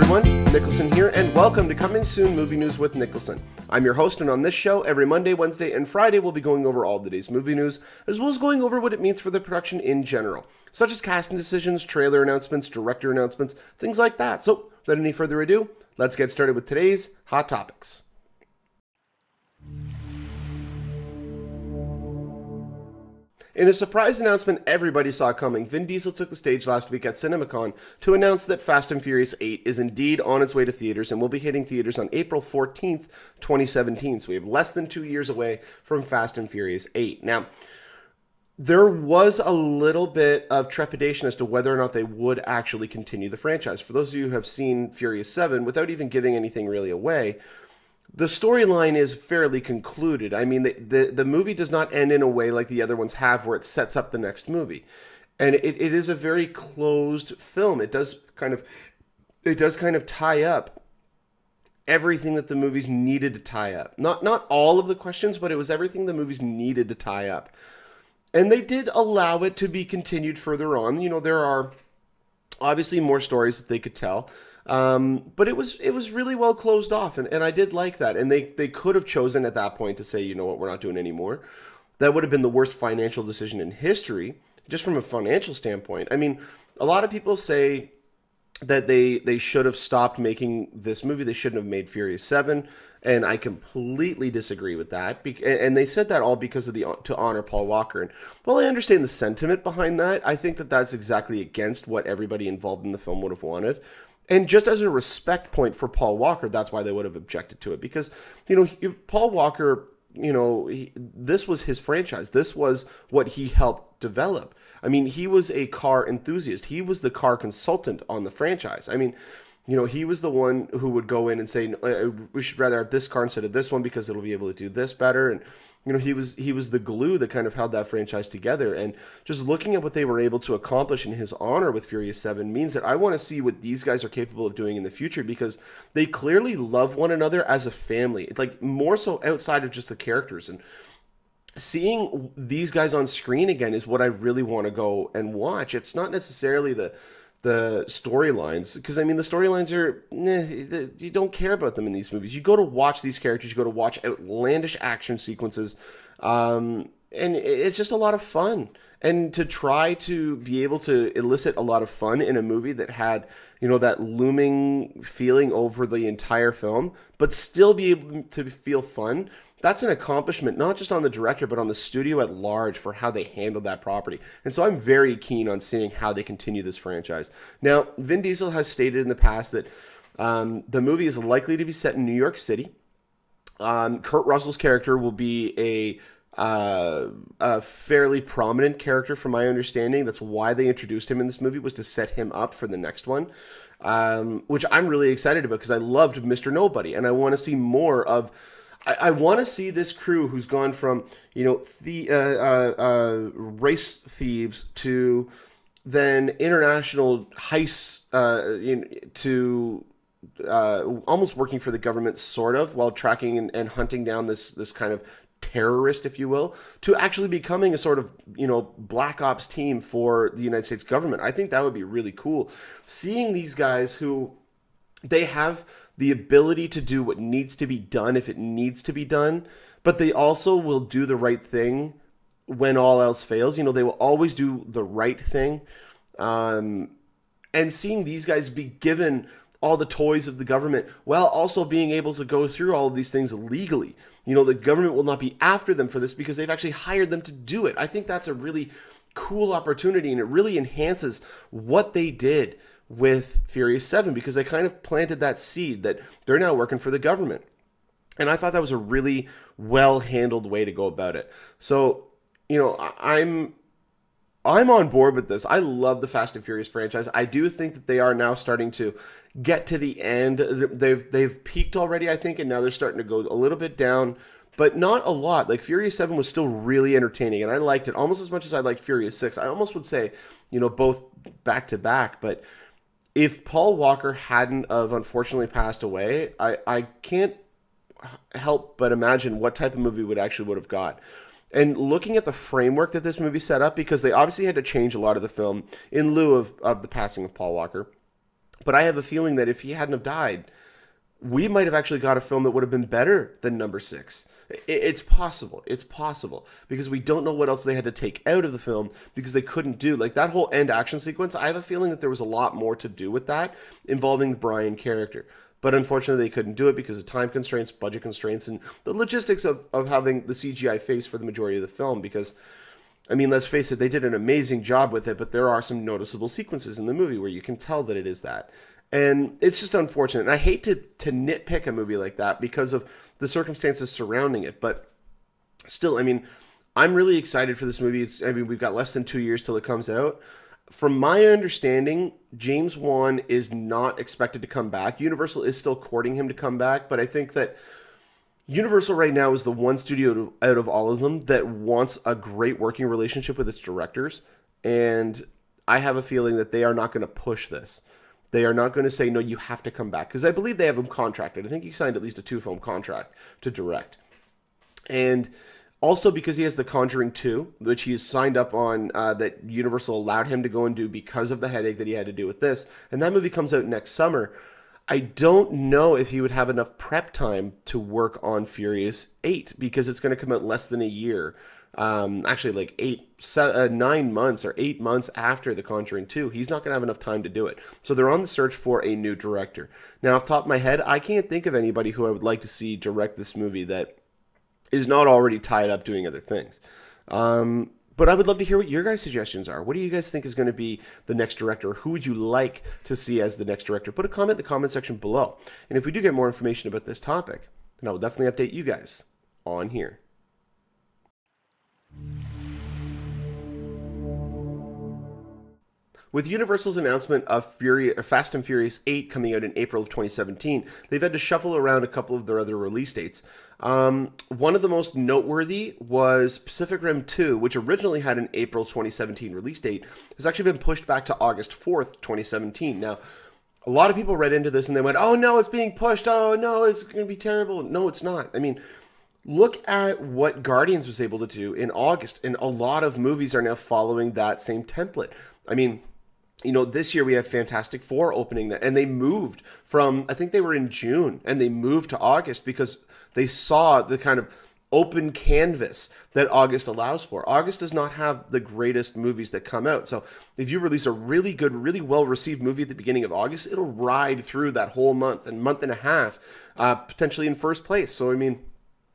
everyone, Niklsun here, and welcome to Coming Soon Movie News with Niklsun. I'm your host, and on this show, every Monday, Wednesday, and Friday, we'll be going over all the day's movie news, as well as going over what it means for the production in general, such as casting decisions, trailer announcements, director announcements, things like that. So, without any further ado, let's get started with today's Hot Topics. In a surprise announcement everybody saw coming, Vin Diesel took the stage last week at CinemaCon to announce that Fast and Furious 8 is indeed on its way to theaters and will be hitting theaters on April 14th, 2017. So we have less than 2 years away from Fast and Furious 8. Now, there was a little bit of trepidation as to whether or not they would actually continue the franchise. For those of you who have seen Furious 7, without even giving anything really away, the storyline is fairly concluded. I mean, the movie does not end in a way like the other ones have where it sets up the next movie. And it is a very closed film. It does kind of tie up everything that the movies needed to tie up. Not all of the questions, but it was everything the movies needed to tie up. And they did allow it to be continued further on. You know, there are obviously more stories that they could tell. But it was really well closed off, and I did like that. And they could have chosen at that point to say, you know what, we're not doing anymore. That would have been the worst financial decision in history, just from a financial standpoint. I mean, a lot of people say that they should have stopped making this movie. They shouldn't have made Furious 7, and I completely disagree with that. And they said that all because of to honor Paul Walker. And while I understand the sentiment behind that, I think that that's exactly against what everybody involved in the film would have wanted. And just as a respect point for Paul Walker, that's why they would have objected to it. Because, you know, Paul Walker, you know, this was his franchise. This was what he helped develop. I mean, he was a car enthusiast. He was the car consultant on the franchise. I mean, you know, he was the one who would go in and say, we should rather have this car instead of this one because it'll be able to do this better. And, you know, he was the glue that kind of held that franchise together. And just looking at what they were able to accomplish in his honor with Furious 7 means that I want to see what these guys are capable of doing in the future, because they clearly love one another as a family. It's like more so outside of just the characters. And seeing these guys on screen again is what I really want to go and watch. It's not necessarily the storylines, because I mean the storylines are you don't care about them in these movies. You go to watch these characters, you go to watch outlandish action sequences, and it's just a lot of fun. And to try to be able to elicit a lot of fun in a movie that had, you know, that looming feeling over the entire film, but still be able to feel fun, that's an accomplishment, not just on the director, but on the studio at large for how they handled that property. And so I'm very keen on seeing how they continue this franchise. Now, Vin Diesel has stated in the past that the movie is likely to be set in New York City. Kurt Russell's character will be a fairly prominent character from my understanding. That's why they introduced him in this movie, was to set him up for the next one, which I'm really excited about because I loved Mr. Nobody, and I want to see more of... I want to see this crew who's gone from, you know, race thieves to then international heists, to almost working for the government, sort of, while tracking and hunting down this kind of terrorist, if you will, to actually becoming a sort of, you know, black ops team for the United States government. I think that would be really cool. Seeing these guys who, they have the ability to do what needs to be done if it needs to be done, but they also will do the right thing when all else fails. You know, they will always do the right thing. And seeing these guys be given all the toys of the government while also being able to go through all of these things legally. You know, the government will not be after them for this because they've actually hired them to do it. I think that's a really cool opportunity, and it really enhances what they did with Furious 7, because they kind of planted that seed that they're now working for the government. And I thought that was a really well-handled way to go about it. So, you know, I'm on board with this. I love the Fast and Furious franchise. I do think that they are now starting to get to the end. They've peaked already, I think, and now they're starting to go a little bit down, but not a lot. Like, Furious 7 was still really entertaining, and I liked it almost as much as I liked Furious 6. I almost would say, you know, both back to back, but if Paul Walker hadn't of unfortunately passed away, I can't help but imagine what type of movie would have got. And looking at the framework that this movie set up, because they obviously had to change a lot of the film in lieu of the passing of Paul Walker, But I have a feeling that if he hadn't have died, we might have actually got a film that would have been better than number 6. It's possible. It's possible. Because we don't know what else they had to take out of the film because they couldn't do. Like, that whole end action sequence, I have a feeling that there was a lot more to do with that involving the Brian character. But unfortunately, they couldn't do it because of time constraints, budget constraints, and the logistics of having the CGI face for the majority of the film. Because, I mean, let's face it, they did an amazing job with it, but there are some noticeable sequences in the movie where you can tell that it is that. And it's just unfortunate. And I hate to nitpick a movie like that because of the circumstances surrounding it. But still, I mean, I'm really excited for this movie. We've got less than 2 years till it comes out. From my understanding, James Wan is not expected to come back. Universal is still courting him to come back. But I think that Universal right now is the one studio out of all of them that wants a great working relationship with its directors. And I have a feeling that they are not going to push this. They are not going to say, no, you have to come back. Because I believe they have him contracted. I think he signed at least a 2-film contract to direct. And also because he has The Conjuring 2, which he has signed up on, that Universal allowed him to go and do because of the headache that he had to do with this. And that movie comes out next summer. I don't know if he would have enough prep time to work on Furious 8. Because it's going to come out less than a year. Actually like 9 months or 8 months after The Conjuring 2, he's not going to have enough time to do it. So they're on the search for a new director. Now, off the top of my head, I can't think of anybody who I would like to see direct this movie that is not already tied up doing other things. But I would love to hear what your guys' suggestions are. What do you guys think is going to be the next director? Who would you like to see as the next director? Put a comment in the comment section below. And if we do get more information about this topic, then I will definitely update you guys on here. With Universal's announcement of Fast and Furious 8 coming out in April of 2017, they've had to shuffle around a couple of their other release dates. One of the most noteworthy was Pacific Rim 2, which originally had an April 2017 release date, has actually been pushed back to August 4th, 2017. Now, a lot of people read into this and they went, oh no, it's being pushed. Oh no, it's going to be terrible. No, it's not. I mean, look at what Guardians was able to do in August, and a lot of movies are now following that same template. I mean, you know, this year we have Fantastic Four opening that, and they moved from, I think they were in June, and they moved to August because they saw the kind of open canvas that August allows for. August does not have the greatest movies that come out. So if you release a really good, really well-received movie at the beginning of August, it'll ride through that whole month and a half, potentially in first place. So, I mean,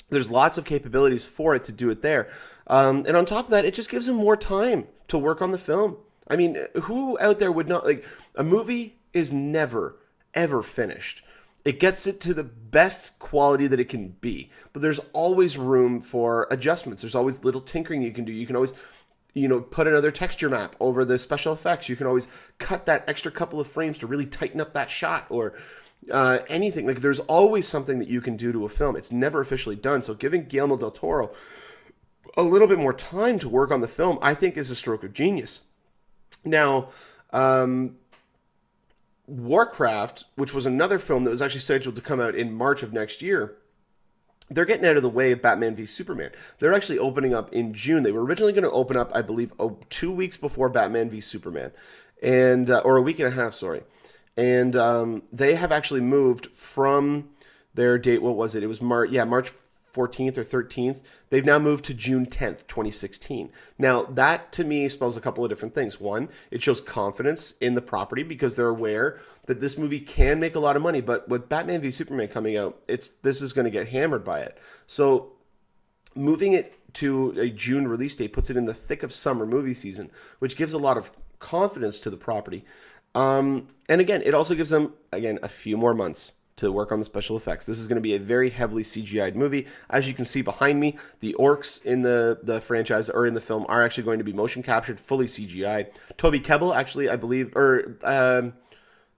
there's lots of capabilities for it to do it there. And on top of that, it just gives them more time to work on the film. I mean, who out there would not, like, a movie is never, ever finished. It gets it to the best quality that it can be, but there's always room for adjustments. There's always little tinkering you can do. You can always, you know, put another texture map over the special effects. You can always cut that extra couple of frames to really tighten up that shot, or anything. Like, there's always something that you can do to a film. It's never officially done. So giving Guillermo del Toro a little bit more time to work on the film, I think, is a stroke of genius. Now, WARCRAFT, which was another film that was actually scheduled to come out in March of next year, they're getting out of the way of Batman v Superman. They're actually opening up in June. They were originally going to open up, I believe, 2 weeks before Batman v Superman, and or a week and a half, sorry. And they have actually moved from their date. What was it? It was March 14th or 13th. They've now moved to June 10th, 2016. Now, that to me spells a couple of different things. One, it shows confidence in the property because they're aware that this movie can make a lot of money. But with Batman v Superman coming out, this is going to get hammered by it. So moving it to a June release date puts it in the thick of summer movie season, which gives a lot of confidence to the property. And again, it also gives them, again, a few more months to work on the special effects. This is going to be a very heavily CGI'd movie. As you can see behind me, the orcs in the franchise or in the film are actually going to be motion captured, fully CGI. Toby Kebbell, actually, I believe,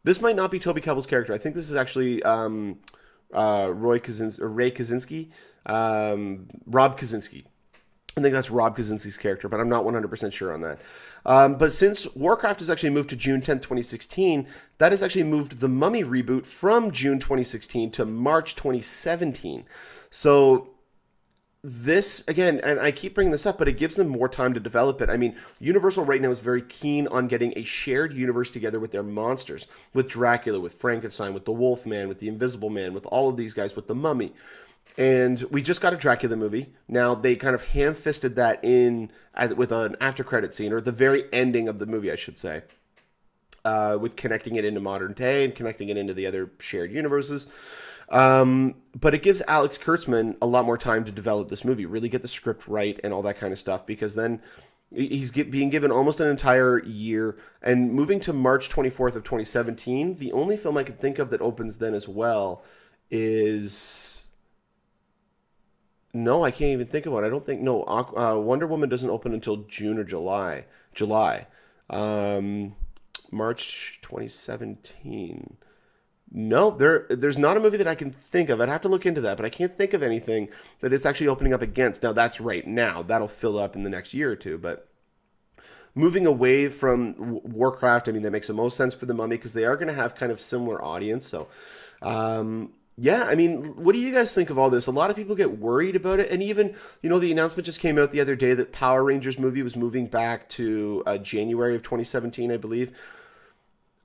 this might not be Toby Kebbell's character. I think this is actually Ray Kaczynski, Rob Kaczynski. I think that's Rob Kaczynski's character, but I'm not 100% sure on that. But since WARCRAFT has actually moved to June 10th, 2016, that has actually moved the Mummy reboot from June 2016 to March 2017. So this, again, and I keep bringing this up, but it gives them more time to develop it. I mean, Universal right now is very keen on getting a shared universe together with their monsters, with Dracula, with Frankenstein, with the Wolfman, with the Invisible Man, with all of these guys, with the Mummy. And we just got a Dracula movie. Now, they kind of ham-fisted that in with an after-credit scene, or the very ending of the movie, I should say, with connecting it into modern day and connecting it into the other shared universes. But it gives Alex Kurtzman a lot more time to develop this movie, really get the script right and all that kind of stuff, because then he's being given almost an entire year. And moving to March 24th of 2017, the only film I can think of that opens then as well is... No, I can't even think of one. I don't think... No, Wonder Woman doesn't open until June or July. March 2017... No, there's not a movie that I can think of. I'd have to look into that, but I can't think of anything that it's actually opening up against. Now, that's right now. That'll fill up in the next year or two, but moving away from Warcraft, I mean, that makes the most sense for the Mummy, because they are going to have kind of similar audience. So, yeah, I mean, what do you guys think of all this? A lot of people get worried about it, and even, you know, the announcement just came out the other day that Power Rangers movie was moving back to January of 2017, I believe.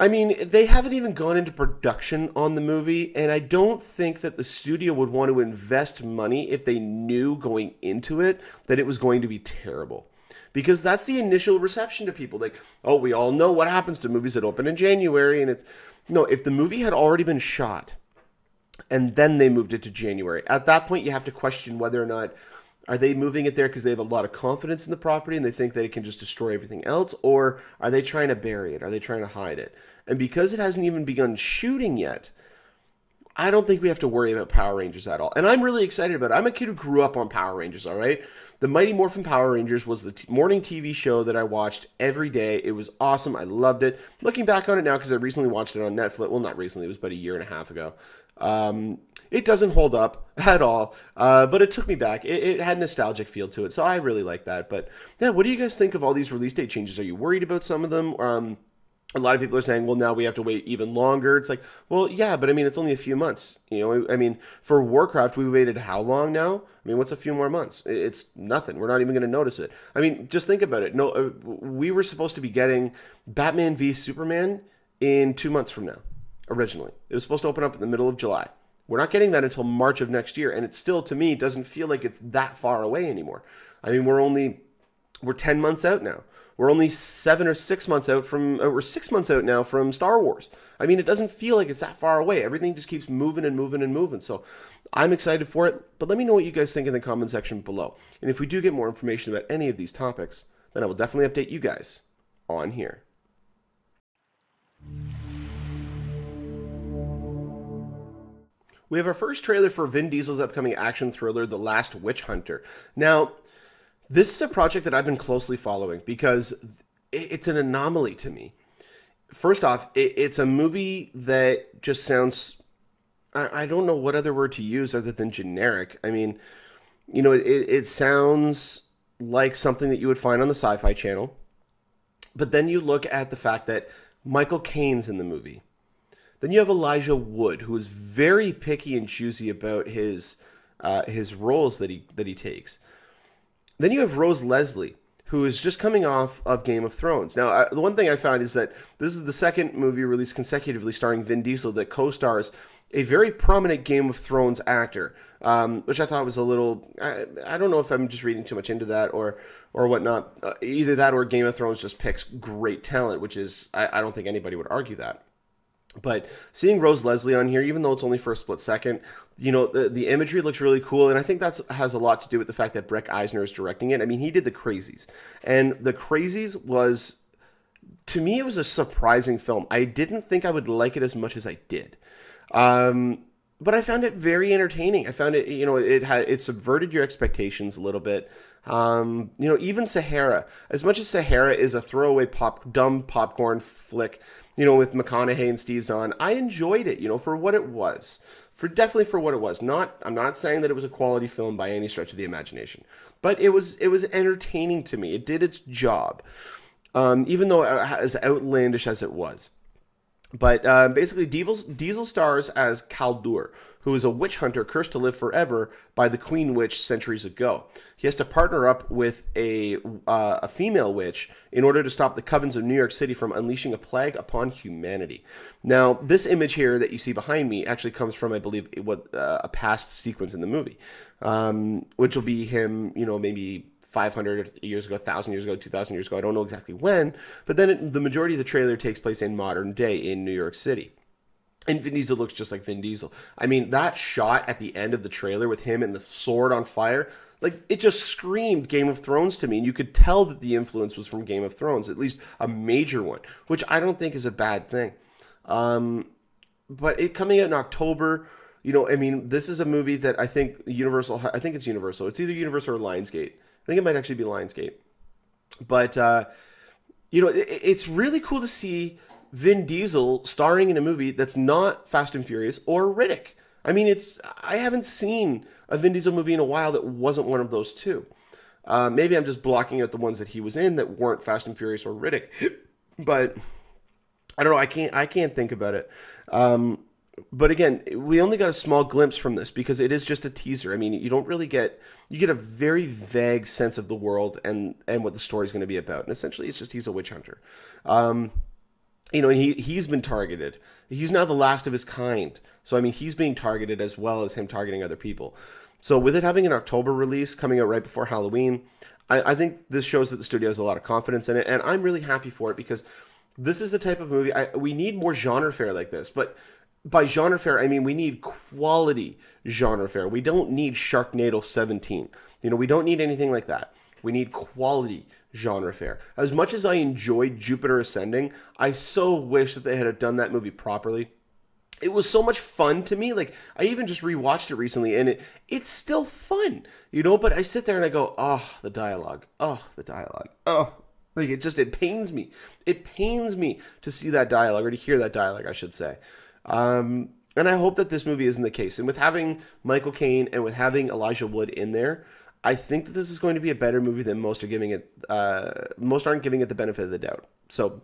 I mean, they haven't even gone into production on the movie, and I don't think that the studio would want to invest money if they knew going into it that it was going to be terrible. Because that's the initial reception to people. Like, oh, we all know what happens to movies that open in January, and it's... No, if the movie had already been shot, and then they moved it to January, at that point you have to question whether or not... Are they moving it there because they have a lot of confidence in the property and they think that it can just destroy everything else? Or are they trying to bury it? Are they trying to hide it? And because it hasn't even begun shooting yet, I don't think we have to worry about Power Rangers at all. And I'm really excited about it. I'm a kid who grew up on Power Rangers, all right? The Mighty Morphin Power Rangers was the morning TV show that I watched every day. It was awesome. I loved it. Looking back on it now, because I recently watched it on Netflix. Well, not recently. It was about a year and a half ago. It doesn't hold up at all, but it took me back. It had a nostalgic feel to it, so I really like that. But yeah, what do you guys think of all these release date changes? Are you worried about some of them? A lot of people are saying, well, now we have to wait even longer. It's like, well, yeah, but I mean, it's only a few months. You know, I mean, for Warcraft, we waited how long now? I mean, what's a few more months? It's nothing. We're not even going to notice it. I mean, just think about it. No, we were supposed to be getting Batman v Superman in 2 months from now, originally. It was supposed to open up in the middle of July. We're not getting that until March of next year, and it still, to me, doesn't feel like it's that far away anymore. I mean, we're 10 months out now. We're only 7 or 6 months out from, we're 6 months out now from Star Wars. I mean, it doesn't feel like it's that far away. Everything just keeps moving and moving and moving. So I'm excited for it, but let me know what you guys think in the comment section below. And if we do get more information about any of these topics, then I will definitely update you guys on here. We have our first trailer for Vin Diesel's upcoming action thriller, The Last Witch Hunter. Now, this is a project that I've been closely following because it's an anomaly to me. First off, it's a movie that just sounds... I don't know what other word to use other than generic. I mean, you know, it sounds like something that you would find on the Sci-Fi Channel. But then you look at the fact that Michael Caine's in the movie. Then you have Elijah Wood, who is very picky and choosy about his roles that he takes. Then you have Rose Leslie, who is just coming off of Game of Thrones. Now, the one thing I found is that this is the second movie released consecutively starring Vin Diesel that co-stars a very prominent Game of Thrones actor, which I thought was a little... I don't know if I'm just reading too much into that or whatnot. Either that or Game of Thrones just picks great talent, which is... I don't think anybody would argue that. But seeing Rose Leslie on here, even though it's only for a split second, you know, the imagery looks really cool. And I think that has a lot to do with the fact that Brett Eisner is directing it. I mean, he did The Crazies. And The Crazies was, to me, it was a surprising film. I didn't think I would like it as much as I did. But I found it very entertaining. I found it, you know, it subverted your expectations a little bit. You know, even Sahara, as much as Sahara is a throwaway dumb popcorn flick, you know, with McConaughey and Steve Zahn, I enjoyed it, you know, for what it was. Definitely for what it was. I'm not saying that it was a quality film by any stretch of the imagination, but it was entertaining to me. It did its job, even though as outlandish as it was. But basically, Diesel stars as Kaldur, who is a witch hunter cursed to live forever by the Queen Witch centuries ago. He has to partner up with a female witch in order to stop the covens of New York City from unleashing a plague upon humanity. Now, this image here that you see behind me actually comes from, I believe, a past sequence in the movie, which will be him, maybe 500 years ago, 1,000 years ago, 2,000 years ago. I don't know exactly when, but then the majority of the trailer takes place in modern day in New York City. And Vin Diesel looks just like Vin Diesel. I mean, that shot at the end of the trailer with him and the sword on fire, like, it just screamed Game of Thrones to me. And you could tell that the influence was from Game of Thrones, at least a major one, which I don't think is a bad thing. But it coming out in October, this is a movie that I think it's Universal. It's either Universal or Lionsgate. I think it might actually be Lionsgate. But, it's really cool to see Vin Diesel starring in a movie that's not Fast and Furious or Riddick. I mean, I haven't seen a Vin Diesel movie in a while that wasn't one of those two. Maybe I'm just blocking out the ones that he was in that weren't Fast and Furious or Riddick. But I don't know. I can't think about it. But again, we only got a small glimpse from this because it is just a teaser. I mean, you get a very vague sense of the world and what the story is going to be about. And essentially, it's just he's a witch hunter. And he's been targeted. He's now the last of his kind. So, I mean, he's being targeted as well as him targeting other people. So with it having an October release coming out right before Halloween, I think this shows that the studio has a lot of confidence in it. And I'm really happy for it because this is the type of movie, we need more genre fare like this. But by genre fare, I mean we need quality genre fare. We don't need Sharknado 17. We don't need anything like that. We need quality genre fare. As much as I enjoyed Jupiter Ascending, I so wish that they had done that movie properly. It was so much fun to me. Like, I even just rewatched it recently, and it's still fun, but I sit there and I go, oh, the dialogue. Oh, the dialogue. Oh, like, it pains me. It pains me to see that dialogue, or to hear that dialogue, I should say. And I hope that this movie isn't the case. And with having Michael Caine and with having Elijah Wood in there, I think that this is going to be a better movie than most are giving it. Most aren't giving it the benefit of the doubt. So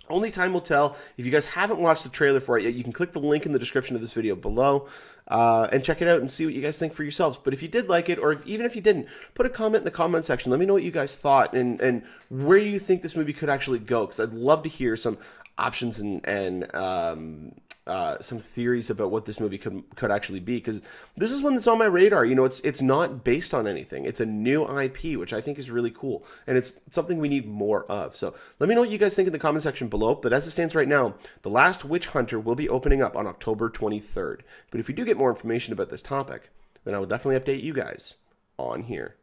only time will tell. If you guys haven't watched the trailer for it yet, you can click the link in the description of this video below and check it out and see what you guys think for yourselves. But if you did like it, or even if you didn't, put a comment in the comment section. Let me know what you guys thought and where you think this movie could actually go, because I'd love to hear some options and some theories about what this movie could actually be, because this is one that's on my radar. It's not based on anything. It's a new IP, which I think is really cool, and it's something we need more of. So let me know what you guys think in the comment section below. But as it stands right now, The Last Witch Hunter will be opening up on October 23rd. But if you do get more information about this topic, then I will definitely update you guys on here.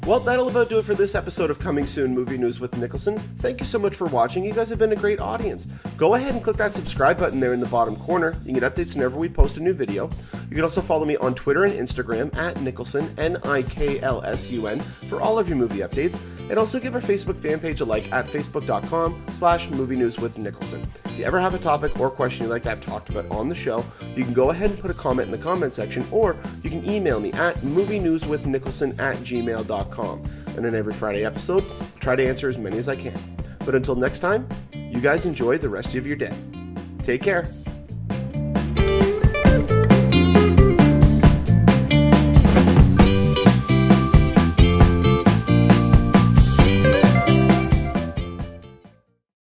Well, that'll about do it for this episode of Coming Soon Movie News with Niklsun. Thank you so much for watching. You guys have been a great audience. Go ahead and click that subscribe button there in the bottom corner. You can get updates whenever we post a new video. You can also follow me on Twitter and Instagram at Niklsun, Niklsun, for all of your movie updates. And also give our Facebook fan page a like at facebook.com/movienewswithniklsun. If you ever have a topic or question you'd like to have talked about on the show, you can go ahead and put a comment in the comment section, or you can email me at movienewswithniklsun@gmail.com. And in every Friday episode, I'll try to answer as many as I can. But until next time, you guys enjoy the rest of your day. Take care.